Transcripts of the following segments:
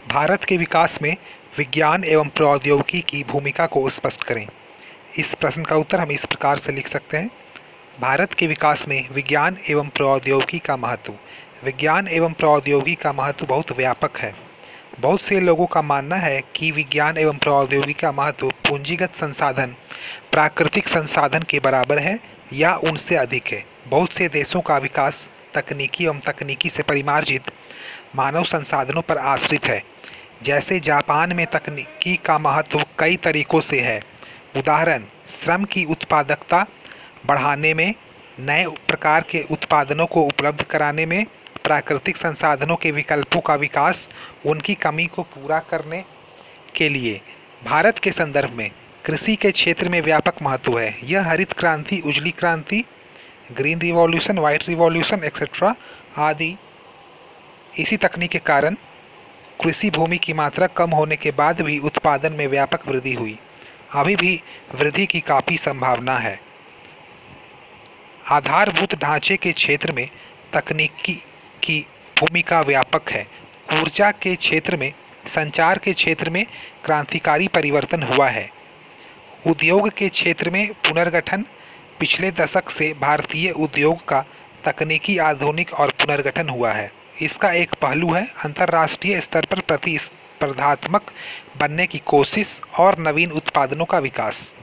भारत के विकास में विज्ञान एवं प्रौद्योगिकी की भूमिका को स्पष्ट करें। इस प्रश्न का उत्तर हम इस प्रकार से लिख सकते हैं। भारत के विकास में विज्ञान एवं प्रौद्योगिकी का महत्व। विज्ञान एवं प्रौद्योगिकी का महत्व बहुत व्यापक है। बहुत से लोगों का मानना है कि विज्ञान एवं प्रौद्योगिकी का महत्व पूंजीगत संसाधन, प्राकृतिक संसाधन के बराबर है या उनसे अधिक है। बहुत से देशों का विकास तकनीकी एवं तकनीकी से परिमार्जित मानव संसाधनों पर आश्रित है। जैसे जापान में तकनीकी का महत्व कई तरीकों से है। उदाहरण, श्रम की उत्पादकता बढ़ाने में, नए प्रकार के उत्पादनों को उपलब्ध कराने में, प्राकृतिक संसाधनों के विकल्पों का विकास, उनकी कमी को पूरा करने के लिए। भारत के संदर्भ में कृषि के क्षेत्र में व्यापक महत्व है। यह हरित क्रांति, उजली क्रांति, green revolution, white revolution etcetera आदि इसी तकनीक के कारण कृषि भूमि की मात्रा कम होने के बाद भी उत्पादन में व्यापक वृद्धि हुई। अभी भी वृद्धि की काफ़ी संभावना है। आधारभूत ढांचे के क्षेत्र में तकनीकी की भूमिका व्यापक है। ऊर्जा के क्षेत्र में, संचार के क्षेत्र में क्रांतिकारी परिवर्तन हुआ है। उद्योग के क्षेत्र में पुनर्गठन। पिछले दशक से भारतीय उद्योग का तकनीकी आधुनिक और पुनर्गठन हुआ है। इसका एक पहलू है अंतर्राष्ट्रीय स्तर पर प्रतिस्पर्धात्मक बनने की कोशिश और नवीन उत्पादनों का विकास।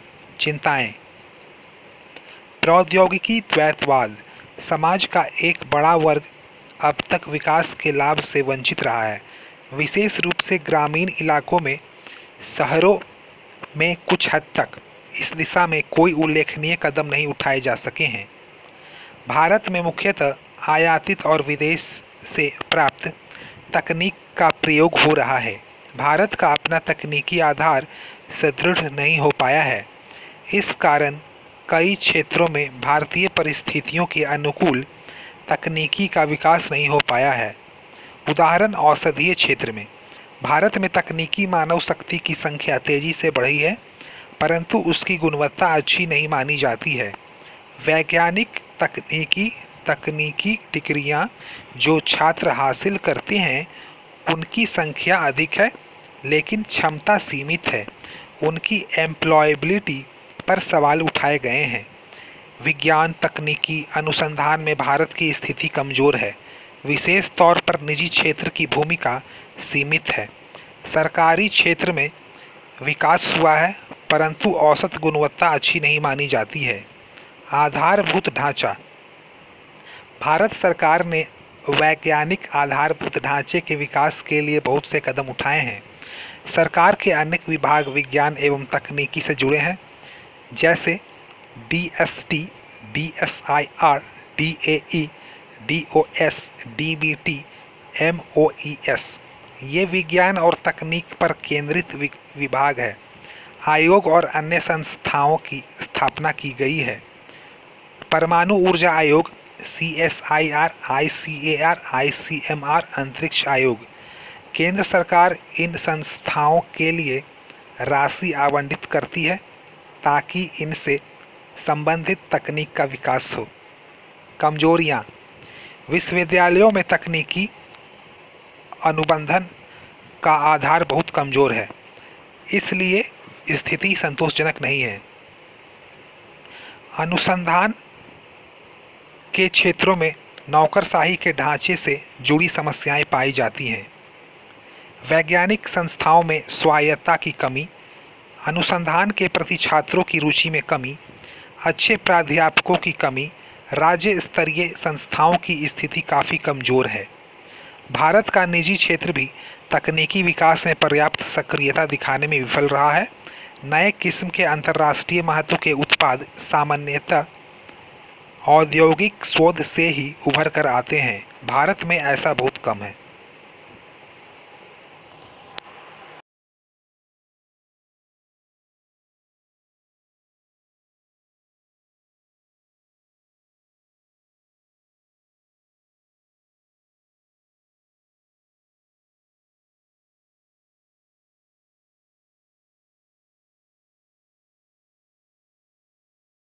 चिंताएं। प्रौद्योगिकी द्वैतवाद। समाज का एक बड़ा वर्ग अब तक विकास के लाभ से वंचित रहा है, विशेष रूप से ग्रामीण इलाकों में। शहरों में कुछ हद तक इस दिशा में कोई उल्लेखनीय कदम नहीं उठाए जा सके हैं। भारत में मुख्यतः आयातित और विदेश से प्राप्त तकनीक का प्रयोग हो रहा है। भारत का अपना तकनीकी आधार सुदृढ़ नहीं हो पाया है। इस कारण कई क्षेत्रों में भारतीय परिस्थितियों के अनुकूल तकनीकी का विकास नहीं हो पाया है। उदाहरण, औषधीय क्षेत्र में भारत में तकनीकी मानव शक्ति की संख्या तेजी से बढ़ी है, परंतु उसकी गुणवत्ता अच्छी नहीं मानी जाती है। वैज्ञानिक तकनीकी डिग्रियां जो छात्र हासिल करते हैं उनकी संख्या अधिक है, लेकिन क्षमता सीमित है। उनकी एम्प्लॉयबिलिटी पर सवाल उठाए गए हैं। विज्ञान तकनीकी अनुसंधान में भारत की स्थिति कमज़ोर है। विशेष तौर पर निजी क्षेत्र की भूमिका सीमित है। सरकारी क्षेत्र में विकास हुआ है, परंतु औसत गुणवत्ता अच्छी नहीं मानी जाती है। आधारभूत ढांचा। भारत सरकार ने वैज्ञानिक आधारभूत ढांचे के विकास के लिए बहुत से कदम उठाए हैं। सरकार के अनेक विभाग विज्ञान एवं तकनीकी से जुड़े हैं, जैसे DST, DSIR, DAE, DOS, DBT, MOES। ये विज्ञान और तकनीक पर केंद्रित विभाग है। आयोग और अन्य संस्थाओं की स्थापना की गई है। परमाणु ऊर्जा आयोग, CSIR, ICAR, ICMR, अंतरिक्ष आयोग। केंद्र सरकार इन संस्थाओं के लिए राशि आवंटित करती है ताकि इनसे संबंधित तकनीक का विकास हो। कमजोरियां। विश्वविद्यालयों में तकनीकी अनुबंधन का आधार बहुत कमज़ोर है, इसलिए स्थिति संतोषजनक नहीं है। अनुसंधान के क्षेत्रों में नौकरशाही के ढांचे से जुड़ी समस्याएं पाई जाती हैं। वैज्ञानिक संस्थाओं में स्वायत्तता की कमी, अनुसंधान के प्रति छात्रों की रुचि में कमी, अच्छे प्राध्यापकों की कमी, राज्य स्तरीय संस्थाओं की स्थिति काफ़ी कमज़ोर है। भारत का निजी क्षेत्र भी तकनीकी विकास में पर्याप्त सक्रियता दिखाने में विफल रहा है। नए किस्म के अंतर्राष्ट्रीय महत्व के उत्पाद सामान्यतः औद्योगिक शोध से ही उभर कर आते हैं। भारत में ऐसा बहुत कम है।